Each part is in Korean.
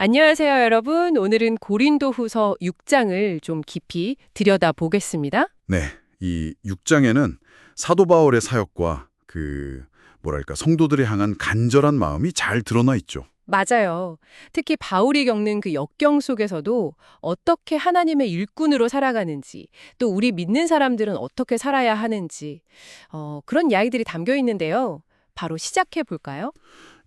안녕하세요, 여러분. 오늘은 고린도후서 6장을 좀 깊이 들여다보겠습니다. 네, 이 6장에는 사도 바울의 사역과 성도들을 향한 간절한 마음이 잘 드러나 있죠. 맞아요. 특히 바울이 겪는 그 역경 속에서도 어떻게 하나님의 일꾼으로 살아가는지, 또 우리 믿는 사람들은 어떻게 살아야 하는지, 그런 이야기들이 담겨 있는데요. 바로 시작해 볼까요?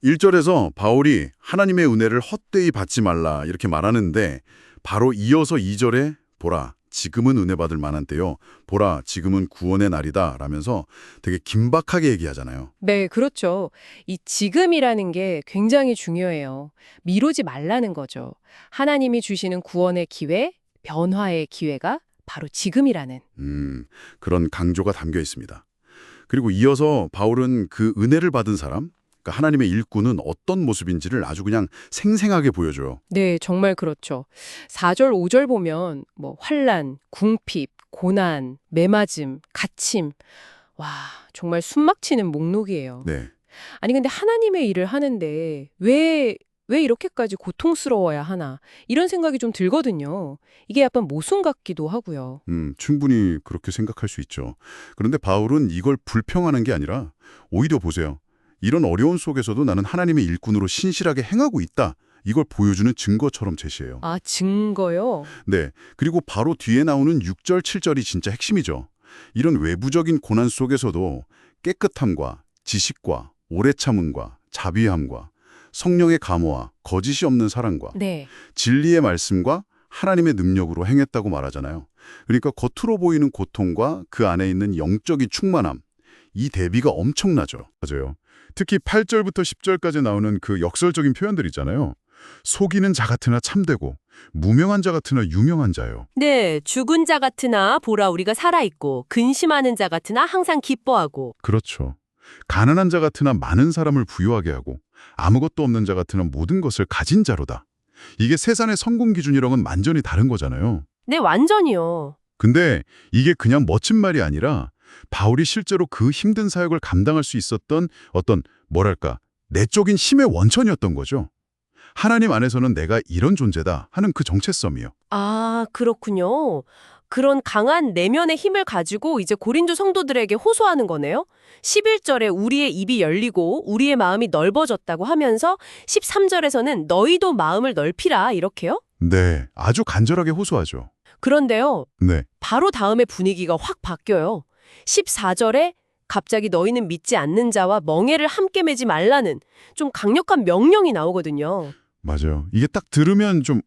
1절에서 바울이 하나님의 은혜를 헛되이 받지 말라 이렇게 말하는데 바로 이어서 2절에 보라, 지금은 은혜 받을 만한 때요. 보라, 지금은 구원의 날이다 라면서 되게 긴박하게 얘기하잖아요. 네, 그렇죠. 이 지금이라는 게 굉장히 중요해요. 미루지 말라는 거죠. 하나님이 주시는 구원의 기회, 변화의 기회가 바로 지금이라는. 그런 강조가 담겨 있습니다. 그리고 이어서 바울은 그 은혜를 받은 사람, 그러니까 하나님의 일꾼은 어떤 모습인지를 아주 그냥 생생하게 보여줘요. 네, 정말 그렇죠. 4절, 5절 보면 환란, 궁핍, 고난, 매맞음, 갇힘. 와, 정말 숨막히는 목록이에요. 네. 아니 근데 하나님의 일을 하는데 왜 이렇게까지 고통스러워야 하나? 이런 생각이 좀 들거든요. 이게 약간 모순 같기도 하고요. 충분히 그렇게 생각할 수 있죠. 그런데 바울은 이걸 불평하는 게 아니라 오히려 보세요. 이런 어려운 속에서도 나는 하나님의 일꾼으로 신실하게 행하고 있다. 이걸 보여주는 증거처럼 제시해요. 아, 증거요? 네. 그리고 바로 뒤에 나오는 6절, 7절이 진짜 핵심이죠. 이런 외부적인 고난 속에서도 깨끗함과 지식과 오래 참음과 자비함과 성령의 감화와 거짓이 없는 사랑과 네. 진리의 말씀과 하나님의 능력으로 행했다고 말하잖아요. 그러니까 겉으로 보이는 고통과 그 안에 있는 영적인 충만함, 이 대비가 엄청나죠. 맞아요. 특히 8절부터 10절까지 나오는 그 역설적인 표현들 있잖아요. 속이는 자 같으나 참되고 무명한 자 같으나 유명한 자요. 네, 죽은 자 같으나 보라 우리가 살아있고 근심하는 자 같으나 항상 기뻐하고. 그렇죠. 가난한 자 같으나 많은 사람을 부유하게 하고 아무것도 없는 자 같으나 모든 것을 가진 자로다. 이게 세상의 성공 기준이랑은 완전히 다른 거잖아요. 네, 완전히요. 근데 이게 그냥 멋진 말이 아니라 바울이 실제로 그 힘든 사역을 감당할 수 있었던 어떤 내적인 힘의 원천이었던 거죠. 하나님 안에서는 내가 이런 존재다 하는 그 정체성이요. 아, 그렇군요. 그런 강한 내면의 힘을 가지고 이제 고린도 성도들에게 호소하는 거네요. 11절에 우리의 입이 열리고 우리의 마음이 넓어졌다고 하면서 13절에서는 너희도 마음을 넓히라 이렇게요? 네, 아주 간절하게 호소하죠. 그런데요. 네, 바로 다음에 분위기가 확 바뀌어요. 14절에 갑자기 너희는 믿지 않는 자와 멍에를 함께 매지 말라는 좀 강력한 명령이 나오거든요. 맞아요. 이게 딱 들으면 좀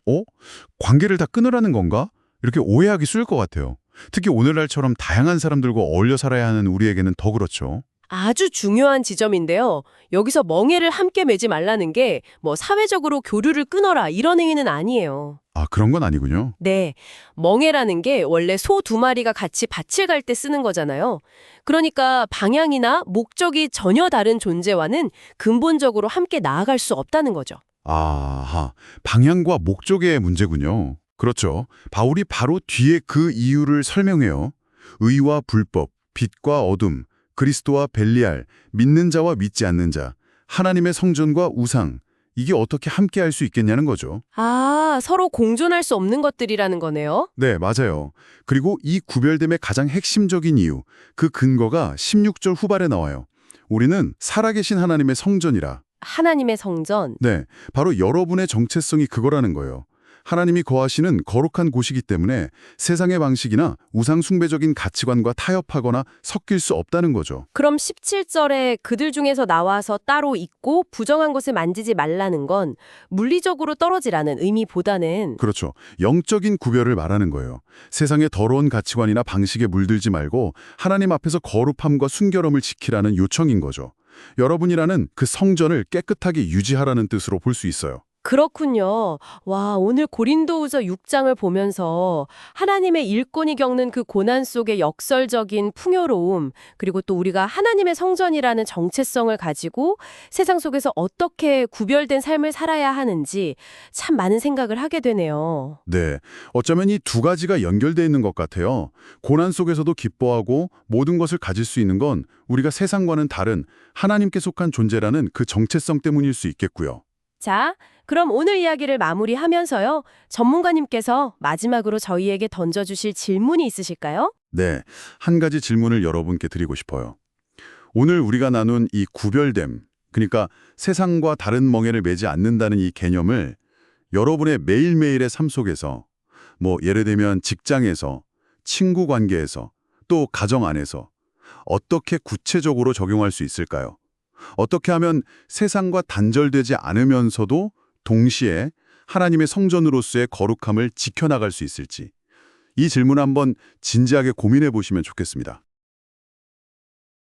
관계를 다 끊으라는 건가? 이렇게 오해하기 쉬울 것 같아요. 특히 오늘날처럼 다양한 사람들과 어울려 살아야 하는 우리에게는 더 그렇죠. 아주 중요한 지점인데요. 여기서 멍에를 함께 매지 말라는 게 사회적으로 교류를 끊어라 이런 의미는 아니에요. 아, 그런 건 아니군요. 네, 멍에라는 게 원래 소 두 마리가 같이 밭을 갈 때 쓰는 거잖아요. 그러니까 방향이나 목적이 전혀 다른 존재와는 근본적으로 함께 나아갈 수 없다는 거죠. 아하, 방향과 목적의 문제군요. 그렇죠. 바울이 바로 뒤에 그 이유를 설명해요. 의와 불법, 빛과 어둠, 그리스도와 벨리알, 믿는 자와 믿지 않는 자, 하나님의 성전과 우상, 이게 어떻게 함께 할 수 있겠냐는 거죠. 아, 서로 공존할 수 없는 것들이라는 거네요. 네, 맞아요. 그리고 이 구별됨의 가장 핵심적인 이유, 그 근거가 16절 후반에 나와요. 우리는 살아계신 하나님의 성전이라. 하나님의 성전. 네, 바로 여러분의 정체성이 그거라는 거예요. 하나님이 거하시는 거룩한 곳이기 때문에 세상의 방식이나 우상 숭배적인 가치관과 타협하거나 섞일 수 없다는 거죠. 그럼 17절에 그들 중에서 나와서 따로 있고 부정한 것을 만지지 말라는 건 물리적으로 떨어지라는 의미보다는 그렇죠. 영적인 구별을 말하는 거예요. 세상의 더러운 가치관이나 방식에 물들지 말고 하나님 앞에서 거룩함과 순결함을 지키라는 요청인 거죠. 여러분이라는 그 성전을 깨끗하게 유지하라는 뜻으로 볼 수 있어요. 그렇군요. 와, 오늘 고린도후서 6장을 보면서 하나님의 일꾼이 겪는 그 고난 속의 역설적인 풍요로움, 그리고 또 우리가 하나님의 성전이라는 정체성을 가지고 세상 속에서 어떻게 구별된 삶을 살아야 하는지 참 많은 생각을 하게 되네요. 네, 어쩌면 이 두 가지가 연결돼 있는 것 같아요. 고난 속에서도 기뻐하고 모든 것을 가질 수 있는 건 우리가 세상과는 다른 하나님께 속한 존재라는 그 정체성 때문일 수 있겠고요. 자, 그럼 오늘 이야기를 마무리하면서요. 전문가님께서 마지막으로 저희에게 던져주실 질문이 있으실까요? 네, 한 가지 질문을 여러분께 드리고 싶어요. 오늘 우리가 나눈 이 구별됨, 그러니까 세상과 다른 멍에를 매지 않는다는 이 개념을 여러분의 매일매일의 삶 속에서 예를 들면 직장에서, 친구 관계에서, 또 가정 안에서 어떻게 구체적으로 적용할 수 있을까요? 어떻게 하면 세상과 단절되지 않으면서도 동시에 하나님의 성전으로서의 거룩함을 지켜나갈 수 있을지 이 질문 한번 진지하게 고민해 보시면 좋겠습니다.